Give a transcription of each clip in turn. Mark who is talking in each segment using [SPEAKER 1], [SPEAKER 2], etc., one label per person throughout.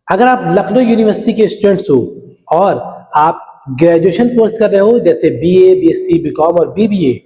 [SPEAKER 1] अगर आप लखनऊ यूनिवर्सिटी के स्टूडेंट्स हो और आप ग्रेजुएशन कोर्स कर रहे हो जैसे बीए, बीएससी, बीकॉम और बीबीए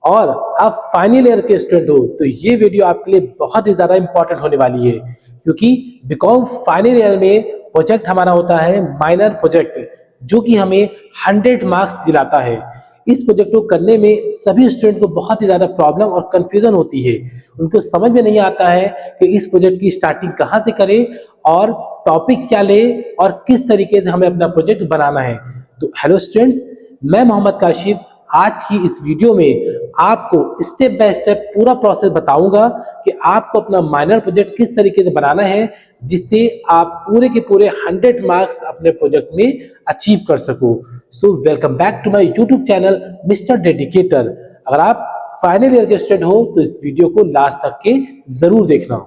[SPEAKER 1] और आप फाइनल ईयर के स्टूडेंट हो तो ये वीडियो आपके लिए बहुत ही ज्यादा इंपॉर्टेंट होने वाली है क्योंकि बीकॉम फाइनल ईयर में प्रोजेक्ट हमारा होता है माइनर प्रोजेक्ट जो कि हमें 100 मार्क्स दिलाता है। इस प्रोजेक्ट को करने में सभी स्टूडेंट को बहुत ही ज्यादा प्रॉब्लम और कंफ्यूजन होती है। उनको समझ में नहीं आता है कि इस प्रोजेक्ट की स्टार्टिंग कहाँ से करें और टॉपिक क्या ले और किस तरीके से हमें अपना प्रोजेक्ट बनाना है। तो हेलो स्टूडेंट्स, मैं मोहम्मद काशिफ आज की इस वीडियो में आपको स्टेप बाय स्टेप पूरा प्रोसेस बताऊंगा कि आपको अपना माइनर प्रोजेक्ट किस तरीके से बनाना है जिससे आप पूरे के पूरे 100 मार्क्स अपने प्रोजेक्ट में अचीव कर सको। So welcome back to my YouTube channel mister dedicator. अगर आप फाइनल ईयर के स्टूडेंट हो तो इस वीडियो को लास्ट तक के जरूर देखना।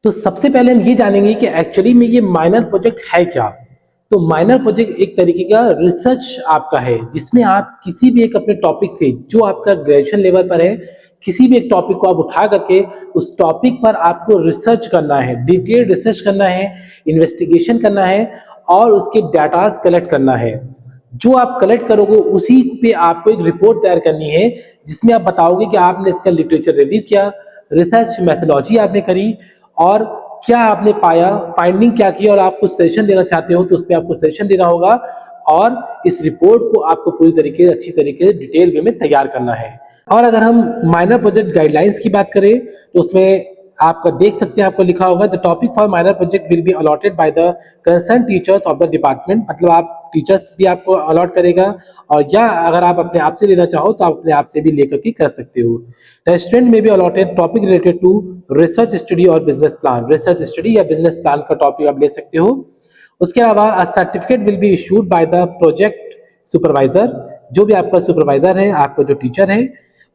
[SPEAKER 1] तो सबसे पहले हम ये जानेंगे कि एक्चुअली में ये माइनर प्रोजेक्ट है क्या। तो माइनर प्रोजेक्ट एक तरीके का रिसर्च आपका है जिसमें आप किसी भी एक अपने टॉपिक से जो आपका ग्रेजुएशन लेवल पर है किसी भी एक टॉपिक को आप उठा करके उस टॉपिक पर आपको रिसर्च करना है, डिटेल रिसर्च करना है, इन्वेस्टिगेशन करना है और उसके डाटाज कलेक्ट करना है। जो आप कलेक्ट करोगे उसी पे आपको एक रिपोर्ट तैयार करनी है जिसमें आप बताओगे कि आपने इसका लिटरेचर रिव्यू किया, रिसर्च मेथोलॉजी आपने करी और क्या आपने पाया, फाइंडिंग क्या की और आप कुछ सजेशन देना चाहते हो तो उस पर आपको सजेशन देना होगा और इस रिपोर्ट को आपको पूरी तरीके से अच्छी तरीके से डिटेल वे में तैयार करना है। और अगर हम माइनर प्रोजेक्ट गाइडलाइंस की बात करें तो उसमें आपका देख सकते हैं, आपको लिखा होगा the topic for minor project will be allotted by the concern teachers of the department. मतलब आप टीचर्स भी आपको अलॉट करेगा और या अगर आप अपने आप से लेना चाहो तो आप अपने आप से भी लेकर के कर सकते हो। The student may be allotted topic related to research study और बिजनेस प्लान। रिसर्च स्टडी या बिजनेस प्लान का टॉपिक आप ले सकते हो। उसके अलावा a certificate will be issued by the project supervisor. जो भी आपका सुपरवाइजर है, आपका जो टीचर है,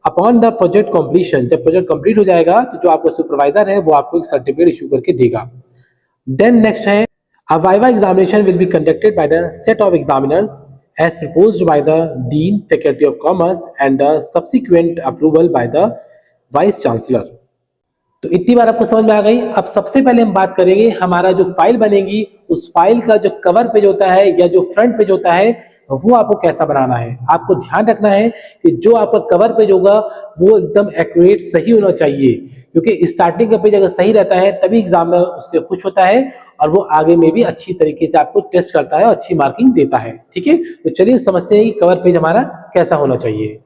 [SPEAKER 1] अपॉन द प्रोजेक्ट कंप्लीशन, जब प्रोजेक्ट कंप्लीट हो जाएगा तो जो आपका सुपरवाइजर है वो आपको एक सर्टिफिकेट इशू करके देगा। देन नेक्स्ट है a viva examination will be conducted by the set of examiners as proposed by the dean, faculty of commerce and the subsequent approval by the vice chancellor। तो इतनी बार आपको समझ में आ गई। अब सबसे पहले हम बात करेंगे हमारा जो फाइल बनेगी उस फाइल का जो कवर पेज होता है या जो फ्रंट पेज होता है वो आपको कैसा बनाना है। आपको ध्यान रखना है कि जो आपका कवर पेज होगा वो एकदम एक्यूरेट सही होना चाहिए क्योंकि स्टार्टिंग का पेज अगर सही रहता है तभी एग्जामिनर उससे खुश होता है और वो आगे में भी अच्छी तरीके से आपको टेस्ट करता है और अच्छी मार्किंग देता है। ठीक है, तो चलिए समझते हैं कि कवर पेज हमारा कैसा होना चाहिए।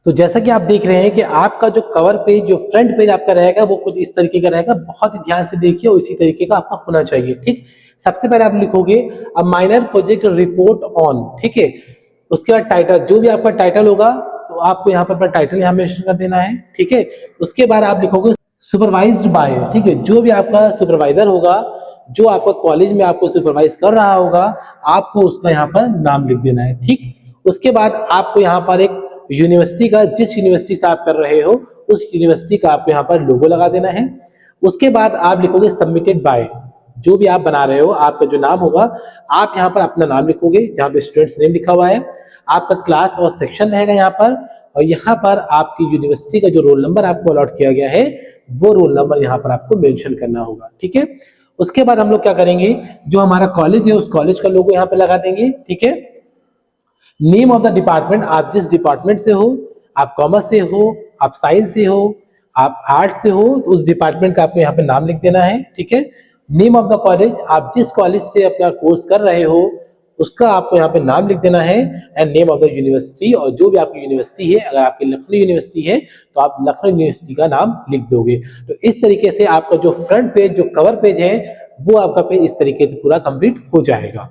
[SPEAKER 1] तो जैसा कि आप देख रहे हैं कि आपका जो कवर पेज, जो फ्रंट पेज आपका रहेगा वो कुछ इस तरीके का रहेगा। बहुत ही ध्यान से देखिए और इसी तरीके का आपका होना चाहिए। ठीक, सबसे पहले आप लिखोगे a minor project report on. ठीक है, उसके बाद टाइटल, जो भी आपका टाइटल होगा तो आपको यहाँ पर अपना टाइटल यहाँ मेंशन कर देना है। ठीक है, उसके बाद आप लिखोगे सुपरवाइज्ड बाय। ठीक है, जो भी आपका सुपरवाइजर होगा, जो आपका कॉलेज में आपको सुपरवाइज कर रहा होगा, आपको उसका यहाँ पर नाम लिख देना है। ठीक, उसके बाद आपको यहाँ पर एक यूनिवर्सिटी का, जिस यूनिवर्सिटी से आप कर रहे हो उस यूनिवर्सिटी का आपको यहाँ पर लोगो लगा देना है। उसके बाद आप लिखोगे सबमिटेड बाय। जो भी आप बना रहे हो आपका जो नाम होगा आप यहाँ पर अपना नाम लिखोगे जहाँ पे स्टूडेंट्स नेम लिखा हुआ है, आपका क्लास और सेक्शन रहेगा यहाँ पर और यहाँ पर आपकी यूनिवर्सिटी का जो रोल नंबर आपको अलॉट किया गया है वो रोल नंबर यहाँ पर आपको मेंशन करना होगा। ठीक है, उसके बाद हम लोग क्या करेंगे, जो हमारा कॉलेज है उस कॉलेज का लोगो यहाँ पे लगा देंगे। ठीक है, नेम ऑफ द डिपार्टमेंट, आप जिस डिपार्टमेंट से हो, आप कॉमर्स से हो, आप साइंस से हो, आप आर्ट्स से हो तो उस डिपार्टमेंट का आपको यहाँ पे नाम लिख देना है। ठीक है, नेम ऑफ द कॉलेज, आप जिस कॉलेज से अपना कोर्स कर रहे हो उसका आपको यहाँ पे नाम लिख देना है and name of the university, और जो भी आपकी यूनिवर्सिटी है, अगर आपकी लखनऊ यूनिवर्सिटी है तो आप लखनऊ यूनिवर्सिटी का नाम लिख दोगे। तो इस तरीके से आपका जो फ्रंट पेज, जो कवर पेज है वो आपका पेज इस तरीके से पूरा कंप्लीट हो जाएगा।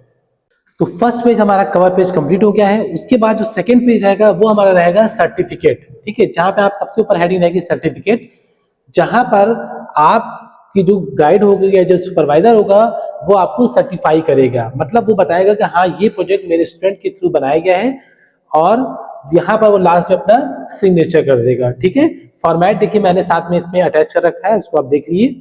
[SPEAKER 1] तो फर्स्ट पेज हमारा कवर पेज कंप्लीट हो गया है। उसके बाद जो सेकंड पेज रहेगा वो हमारा रहेगा सर्टिफिकेट। ठीक है, जहां पे आप सबसे ऊपर हेडिंग रहेगी सर्टिफिकेट, जहां पर आपकी जो गाइड होगी या जो सुपरवाइजर होगा वो आपको सर्टिफाई करेगा। मतलब वो बताएगा कि हाँ ये प्रोजेक्ट मेरे स्टूडेंट के थ्रू बनाया गया है और यहाँ पर वो लास्ट में अपना सिग्नेचर कर देगा। ठीक है, फॉर्मेट देखिए मैंने साथ में इसमें अटैच कर रखा है, उसको आप देख लीजिए।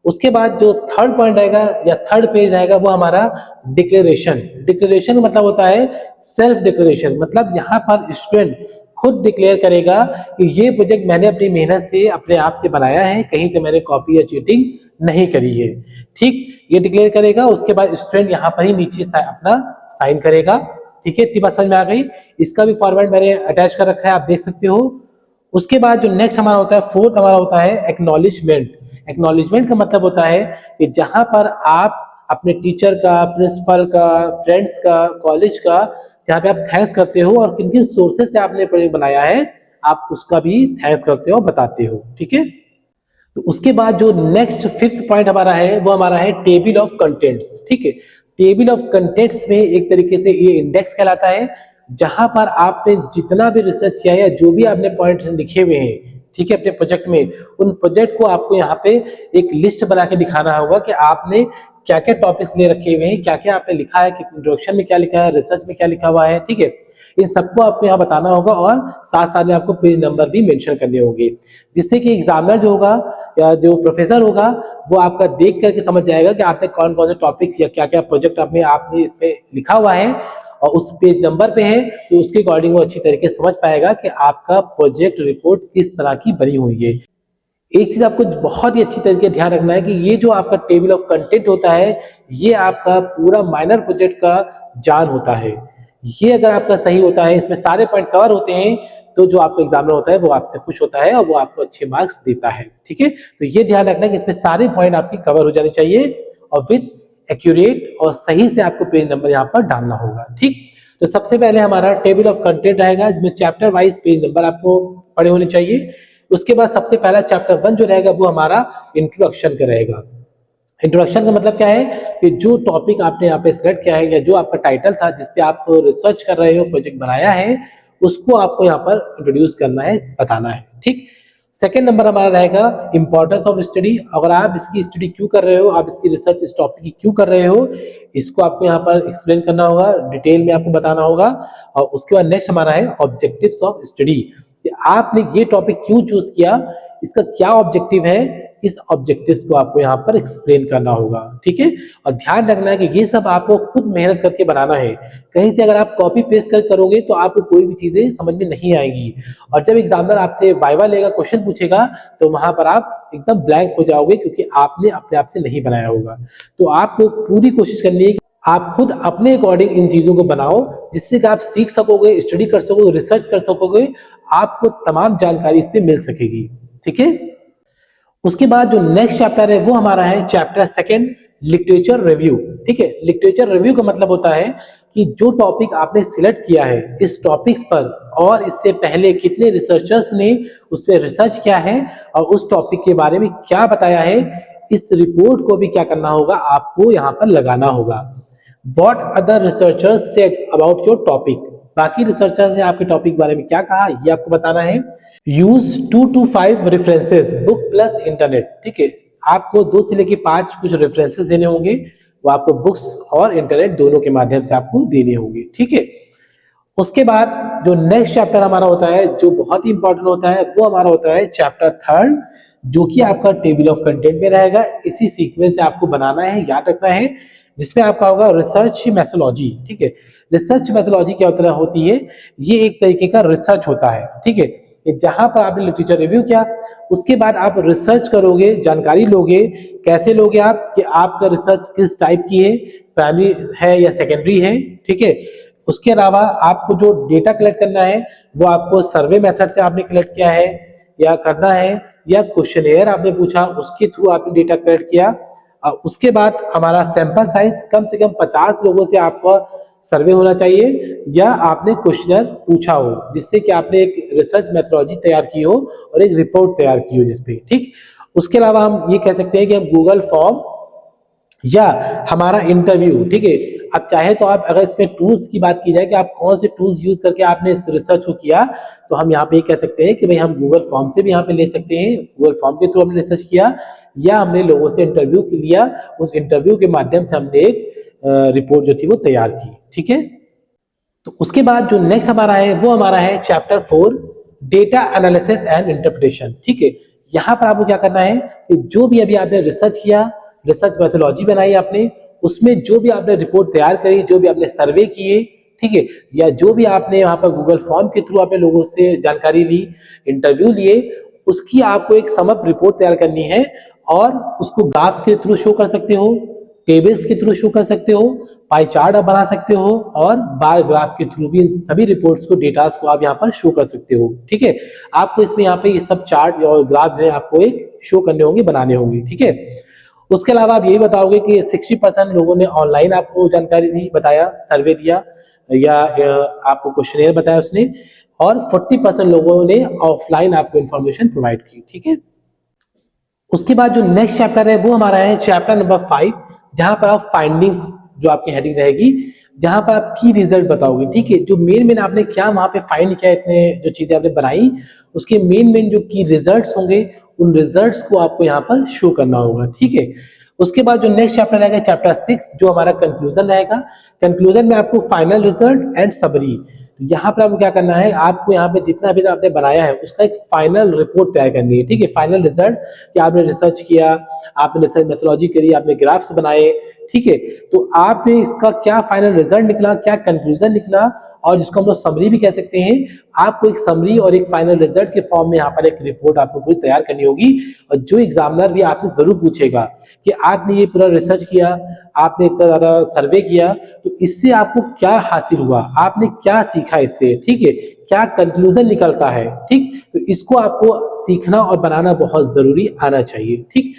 [SPEAKER 1] उसके बाद जो थर्ड पॉइंट रहेगा या थर्ड पेज रहेगा वो हमारा डिक्लेरेशन। डिक्लेरेशन मतलब होता है सेल्फ डिक्लेरेशन। मतलब यहाँ पर स्टूडेंट खुद डिक्लेयर करेगा कि ये प्रोजेक्ट मैंने अपनी मेहनत से अपने आप से बनाया है, कहीं से मैंने कॉपी या चीटिंग नहीं करी है। ठीक, ये डिक्लेयर करेगा। उसके बाद स्टूडेंट यहाँ पर ही नीचे अपना साइन करेगा। ठीक है, इतनी बात समझ में आ गई। इसका भी फॉर्मेट मैंने अटैच कर रखा है, आप देख सकते हो। उसके बाद जो नेक्स्ट हमारा होता है, फोर्थ हमारा होता है एक्नॉलेजमेंट। एक्नॉलेजमेंट का मतलब होता है कि जहां पर आप अपने टीचर का, प्रिंसिपल का, फ्रेंड्स का, कॉलेज का, जहाँ पे आप थैंक्स करते हो और किन किन सोर्सेज से आपने प्रोजेक्ट बनाया है, आप उसका भी थैंक्स करते हो, बताते हो। ठीक है, तो उसके बाद जो नेक्स्ट फिफ्थ पॉइंट हमारा है वो हमारा है टेबल ऑफ कंटेंट्स। ठीक है, टेबल ऑफ कंटेंट्स में एक तरीके से ये इंडेक्स कहलाता है, जहां पर आपने जितना भी रिसर्च किया है, जो भी आपने पॉइंट लिखे हुए हैं, ठीक है, अपने प्रोजेक्ट में, उन प्रोजेक्ट को आपको यहाँ पे एक लिस्ट बना के दिखाना होगा कि आपने क्या क्या टॉपिक्स ले रखे हुए हैं, क्या क्या आपने लिखा है, इंट्रोडक्शन में क्या लिखा है, रिसर्च में क्या लिखा हुआ है। ठीक है, इन सबको आपको यहाँ बताना होगा और साथ साथ में आपको पेज नंबर भी मेंशन करने होंगे, जिससे कि एग्जामिनर जो होगा या जो प्रोफेसर होगा वो आपका देख करके समझ जाएगा कि आपने कौन कौन से टॉपिक्स या क्या क्या प्रोजेक्ट आपने इसमें लिखा हुआ है और उस पेज नंबर पे है, तो उसके अकॉर्डिंग वो अच्छी तरीके से समझ पाएगा कि आपका प्रोजेक्ट रिपोर्ट किस तरह की बनी हुई है। एक चीज आपको बहुत ही अच्छी तरीके से ध्यान रखना है कि ये जो आपका टेबल ऑफ कंटेंट होता है, ये आपका पूरा माइनर प्रोजेक्ट का जान होता है। ये अगर आपका सही होता है, इसमें सारे पॉइंट कवर होते हैं, तो जो आपका एग्जामिनर होता है वो आपसे खुश होता है और वो आपको अच्छे मार्क्स देता है। ठीक है, तो ये ध्यान रखना है कि इसमें सारे पॉइंट आपकी कवर हो जाने चाहिए और विद एक्यूरेट और सही से आपको पेज नंबर यहाँ पर डालना होगा। ठीक, तो सबसे पहले हमारा टेबल ऑफ कंटेंट रहेगा, जिसमें चैप्टर वाइज पेज नंबर आपको पढ़े होने चाहिए। उसके बाद सबसे पहला चैप्टर 1 जो रहेगा वो हमारा इंट्रोडक्शन का रहेगा। इंट्रोडक्शन का मतलब क्या है कि जो टॉपिक आपने यहाँ पे सिलेक्ट किया है या जो आपका टाइटल था जिस पे आप रिसर्च कर रहे हो, प्रोजेक्ट बनाया है, उसको आपको यहाँ पर इंट्रोड्यूस करना है, बताना है। ठीक, सेकेंड नंबर हमारा रहेगा इंपॉर्टेंस ऑफ स्टडी। अगर आप इसकी स्टडी क्यों कर रहे हो, आप इसकी रिसर्च इस टॉपिक की क्यों कर रहे हो, इसको आपको यहाँ पर एक्सप्लेन करना होगा, डिटेल में आपको बताना होगा। और उसके बाद नेक्स्ट हमारा है ऑब्जेक्टिव्स ऑफ स्टडी, कि आपने ये टॉपिक क्यों चूज किया, इसका क्या ऑब्जेक्टिव है, इस ऑब्जेक्टिव्स को आपको यहाँ पर एक्सप्लेन करना होगा। ठीक है, और ध्यान रखना है कि ये सब आपको खुद मेहनत करके बनाना है। कहीं से अगर आप कॉपी पेस्ट कर करोगे तो आपको कोई भी चीजें समझ में नहीं आएंगी, और जब एग्जामिनर आपसे वाइवा लेगा, क्वेश्चन पूछेगा, तो वहां पर आप एकदम ब्लैंक हो जाओगे, क्योंकि आपने अपने आप से नहीं बनाया होगा। तो आपको पूरी कोशिश करनी है कि आप खुद अपने अकॉर्डिंग इन चीजों को बनाओ, जिससे कि आप सीख सकोगे, स्टडी कर सकोगे, रिसर्च कर सकोगे, आपको तमाम जानकारी इस पे मिल सकेगी। ठीक है, उसके बाद जो नेक्स्ट चैप्टर है वो हमारा है चैप्टर सेकंड, लिटरेचर रिव्यू। ठीक है, लिटरेचर रिव्यू का मतलब होता है कि जो टॉपिक आपने सिलेक्ट किया है, इस टॉपिक्स पर और इससे पहले कितने रिसर्चर्स ने उस पर रिसर्च किया है और उस टॉपिक के बारे में क्या बताया है, इस रिपोर्ट को भी क्या करना होगा, आपको यहाँ पर लगाना होगा। What other researchers said about your topic, बाकी रिसर्चर्स ने आपके टॉपिक के बारे में क्या कहा, ये आपको बताना है। Use 2 to 5 references, book plus internet. ठीक है, आपको 2 से लेके 5 कुछ रेफरेंसेस देने होंगे, वो आपको बुक्स और इंटरनेट दोनों के माध्यम से आपको देने होंगे। ठीक है, उसके बाद जो नेक्स्ट चैप्टर हमारा होता है, जो बहुत ही इंपॉर्टेंट होता है, वो हमारा होता है चैप्टर थर्ड, जो कि आपका टेबल ऑफ कंटेंट में रहेगा। इसी सीक्वेंस से आपको बनाना है, याद रखना है, जिसमें आपका होगा रिसर्च मेथोलॉजी। ठीक है, रिसर्च मेथोलॉजी क्या तरह होती है, ये एक तरीके का रिसर्च होता है। ठीक है, जहां पर आपने लिटरेचर रिव्यू किया, उसके बाद आप रिसर्च करोगे, जानकारी लोगे। कैसे लोगे आप, कि आपका रिसर्च किस टाइप की है, प्राइमरी है या सेकेंडरी है। ठीक है, उसके अलावा आपको जो डेटा कलेक्ट करना है वो आपको सर्वे मेथड से आपने कलेक्ट किया है या करना है, या क्वेश्चनेयर आपने पूछा, उसके थ्रू आपने डेटा कलेक्ट किया। उसके बाद हमारा सैंपल साइज कम से कम 50 लोगों से आपका सर्वे होना चाहिए, या आपने क्वेश्चनर पूछा हो, जिससे कि आपने एक रिसर्च मेथोलॉजी तैयार की हो और एक रिपोर्ट तैयार की हो जिसपे। ठीक, उसके अलावा हम ये कह सकते हैं कि हम गूगल फॉर्म या हमारा इंटरव्यू। ठीक है, अब चाहे तो आप, अगर इसमें टूल्स की बात की जाए कि आप कौन से टूल्स यूज करके आपने इस रिसर्च को किया, तो हम यहाँ पे ये कह सकते हैं कि भाई हम गूगल फॉर्म से भी यहाँ पे ले सकते हैं, गूगल फॉर्म के थ्रू हमने रिसर्च किया, या हमने लोगों से इंटरव्यू लिया, उस इंटरव्यू के माध्यम से हमने एक रिपोर्ट जो थी वो तैयार की। ठीक है, तो उसके बाद जो नेक्स्ट हमारा है वो हमारा है chapter 4, data analysis and interpretation. ठीक है, यहाँ पर आपको क्या करना है कि जो भी अभी आपने रिसर्च किया, रिसर्च मेथोलॉजी बनाई आपने, उसमें जो भी आपने रिपोर्ट तैयार करी, जो भी आपने सर्वे किए, ठीक है, या जो भी आपने यहाँ पर गूगल फॉर्म के थ्रू आपने लोगों से जानकारी ली, इंटरव्यू लिए, उसकी आपको एक समअप रिपोर्ट तैयार करनी है और उसको ग्राफ्स के थ्रू शो कर सकते हो, टेबल्स के थ्रू शो कर सकते हो, पाई चार्ट आप बना सकते हो और बार ग्राफ के थ्रू भी सभी रिपोर्ट्स को, डेटास को आप यहाँ पर शो कर सकते हो। ठीक है, आपको इसमें यहाँ पे ये सब चार्ट और ग्राफ जो है आपको एक शो करने होंगे, बनाने होंगे। ठीक है, उसके अलावा आप यही बताओगे कि 60% लोगों ने ऑनलाइन आपको जानकारी दी, बताया, सर्वे दिया या आपको क्वेश्चनेयर बताया उसने, और 40% लोगों ने ऑफलाइन आपको इन्फॉर्मेशन प्रोवाइड की। ठीक है, उसके बाद जो नेक्स्ट चैप्टर है वो हमारा है चैप्टर नंबर 5, जहां पर आप फाइंडिंग्स, जो आपकी हेडिंग रहेगी, जहां पर आप की रिजल्ट बताओगे। ठीक है, जो मेन आपने क्या वहां पे फाइंड किया, इतने जो चीजें आपने बनाई, उसके मेन जो की रिजल्ट्स होंगे, उन रिजल्ट्स को आपको यहाँ पर शो करना होगा। ठीक है, उसके बाद जो नेक्स्ट चैप्टर रहेगा चैप्टर 6, जो हमारा कंक्लूजन रहेगा। कंक्लूजन में आपको फाइनल रिजल्ट एंड समरी, यहाँ पर आपको क्या करना है, आपको यहाँ पे जितना भी आपने बनाया है उसका एक फाइनल रिपोर्ट तैयार करनी है। ठीक है, फाइनल रिजल्ट कि आपने रिसर्च किया, आपने रिसर्च मेथोलॉजी करी, आपने ग्राफ्स बनाए। ठीक है, तो आपने इसका क्या फाइनल रिजल्ट निकला, क्या कंक्लूजन निकला, और जिसको हम लोग समरी भी कह सकते हैं, आपको एक समरी और एक फाइनल रिजल्ट के फॉर्म में यहाँ पर एक रिपोर्ट आपको पूरी तैयार करनी होगी। और जो एग्जामिनर भी आपसे जरूर पूछेगा कि आपने ये पूरा रिसर्च किया, आपने इतना ज्यादा सर्वे किया, तो इससे आपको क्या हासिल हुआ, आपने क्या सीखा इससे। ठीक है, क्या कंक्लूजन निकलता है। ठीक, तो इसको आपको सीखना और बनाना बहुत जरूरी आना चाहिए। ठीक,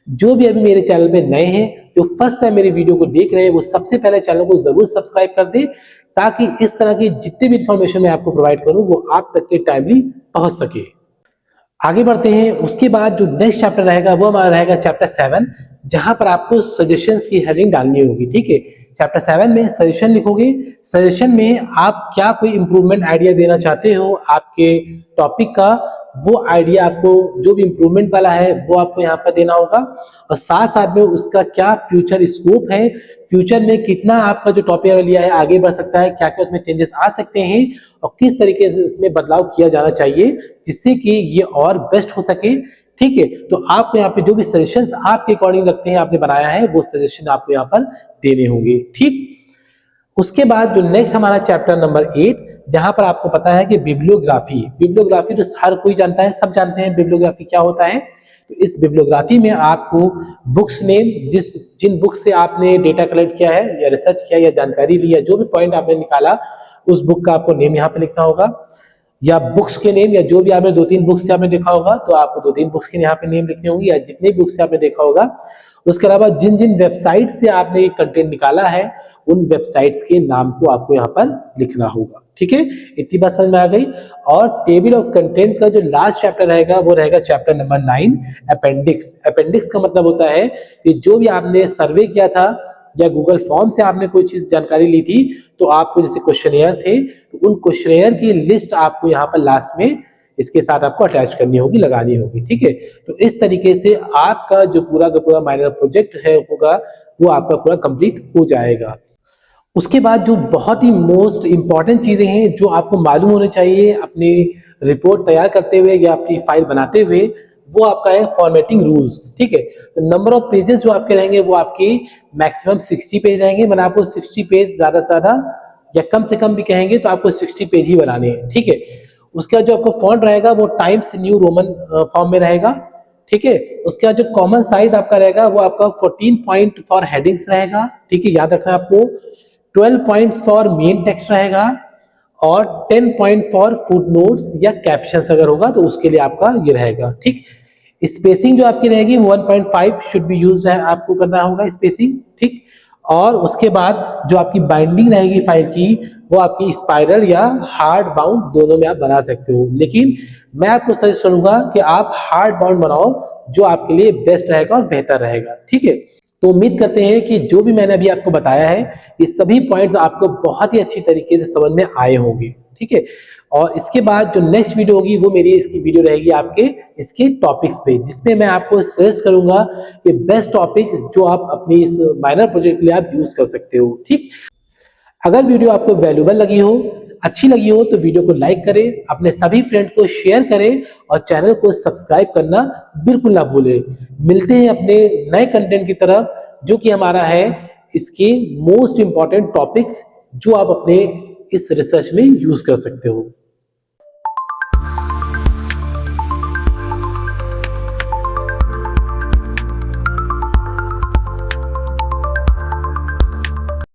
[SPEAKER 1] जो भी अभी मेरे चैनल पे नए हैं, जो फर्स्ट टाइम मेरी वीडियो को देख रहे हैं, वो सबसे पहले चैनल को जरूर सब्सक्राइब कर दे, ताकि इस तरह की जितने भी इंफॉर्मेशन मैं आपको प्रोवाइड करूं वो आप तक के टाइमली पहुंच सके। आगे बढ़ते हैं, उसके बाद जो नेक्स्ट चैप्टर रहेगा वो हमारा रहेगा चैप्टर 7, जहां पर आपको सजेशंस की हेडिंग डालनी होगी। ठीक है, चैप्टर 7 में सजेशन लिखोगे। सजेशन में आप क्या कोई इंप्रूवमेंट आइडिया देना चाहते हो आपके टॉपिक का, वो आइडिया आपको जो भी इंप्रूवमेंट वाला है वो आपको यहाँ पर देना होगा, और साथ साथ में उसका क्या फ्यूचर स्कोप है, फ्यूचर में कितना आपका जो टॉपिक लिया है आगे बढ़ सकता है, क्या क्या उसमें चेंजेस आ सकते हैं, और किस तरीके से इसमें बदलाव किया जाना चाहिए जिससे कि ये और बेस्ट हो सके। ठीक है, तो आपको यहाँ पे जो भी सजेशंस आपके अकॉर्डिंग लगते हैं आपने बनाया है, वो सजेशन आपको यहाँ पर देने होंगे। ठीक, उसके बाद जो नेक्स्ट हमारा चैप्टर नंबर 8, जहां पर आपको पता है कि बिब्लियोग्राफी। बिब्लियोग्राफी तो हर कोई जानता है, सब जानते हैं बिब्लियोग्राफी क्या होता है। तो इस बिब्लियोग्राफी में आपको बुक्स नेम, जिन बुक से आपने डेटा कलेक्ट किया है या रिसर्च किया या जानकारी ली, या जो भी पॉइंट आपने निकाला, उस बुक का आपको नेम यहाँ पे लिखना होगा, या बुक्स के नेम, या जो भी आपने 2-3 बुक्स से आपने देखा होगा तो आपको 2-3 बुक्स के यहाँ पे नेम लिखने होंगे, या जितने बुक्स से आपने देखा होगा। उसके अलावा जिन जिन वेबसाइट से आपने कंटेंट निकाला है, उन वेबसाइट्स के नाम को आपको यहाँ पर लिखना होगा। ठीक है, इतनी बात समझ में आ गई। और टेबल ऑफ कंटेंट का जो लास्ट चैप्टर रहेगा वो रहेगा चैप्टर नंबर 9, अपेंडिक्स। अपेंडिक्स का मतलब होता है कि जो भी आपने सर्वे किया था या गूगल फॉर्म से आपने कोई चीज जानकारी ली थी, तो आपको जैसे क्वेश्चनेयर थे, तो उन क्वेश्चनेयर की लिस्ट आपको यहाँ पर लास्ट में इसके साथ आपको अटैच करनी होगी, लगानी होगी। ठीक है, तो इस तरीके से आपका जो पूरा का पूरा माइनर प्रोजेक्ट है होगा, वो आपका पूरा कंप्लीट हो जाएगा। उसके बाद जो बहुत ही मोस्ट इंपॉर्टेंट चीजें हैं जो आपको मालूम होने चाहिए अपनी रिपोर्ट तैयार करते हुए या अपनी फाइल बनाते हुए, वो आपका है फॉर्मेटिंग रूल्स। ठीक है, तो नंबर ऑफ पेजेस जो आपके रहेंगे वो आपके मैक्सिमम 60 पेज रहेंगे। मैंने आपको 60 पेज ज्यादा से ज्यादा या कम से कम भी कहेंगे तो आपको 60 पेज ही बनाने हैं। ठीक है, उसका जो आपको फॉन्ट रहेगा वो टाइम्स न्यू रोमन फॉर्म में रहेगा। ठीक है, उसके बाद जो कॉमन साइज आपका रहेगा वो आपका 14 पॉइंट फॉर हेडिंग्स रहेगा। ठीक है, याद रखना आपको। 12 पॉइंट्स फॉर मेन टेक्स्ट रहेगा, और 10 पॉइंट फॉर फुट नोट्स या कैप्शंस अगर होगा तो उसके लिए आपका ये रहेगा। ठीक, स्पेसिंग जो आपकी रहेगी 1.5 शुड बी यूज है, आपको करना होगा स्पेसिंग। ठीक, और उसके बाद जो आपकी बाइंडिंग रहेगी फाइल की, वो आपकी स्पाइरल या हार्ड बाउंड दोनों में आप बना सकते हो, लेकिन मैं आपको सजेस्ट करूंगा कि आप हार्ड बाउंड बनाओ, जो आपके लिए बेस्ट रहेगा और बेहतर रहेगा। ठीक है, तो उम्मीद करते हैं कि जो भी मैंने अभी आपको बताया है, ये सभी पॉइंट्स आपको बहुत ही अच्छी तरीके से समझ में आए होंगे। ठीक है, और इसके बाद जो नेक्स्ट वीडियो होगी वो मेरी इसकी वीडियो रहेगी आपके इसके टॉपिक्स पे, जिसमें मैं आपको सजेस्ट करूंगा कि बेस्ट टॉपिक जो आप अपनी इस माइनर प्रोजेक्ट के लिए आप यूज कर सकते हो। ठीक, अगर वीडियो आपको वैल्यूएबल लगी हो, अच्छी लगी हो, तो वीडियो को लाइक करें, अपने सभी फ्रेंड को शेयर करें, और चैनल को सब्सक्राइब करना बिल्कुल ना भूलें। मिलते हैं अपने नए कंटेंट की तरफ, जो कि हमारा है इसके मोस्ट इंपॉर्टेंट टॉपिक्स, जो आप अपने इस रिसर्च में यूज कर सकते हो।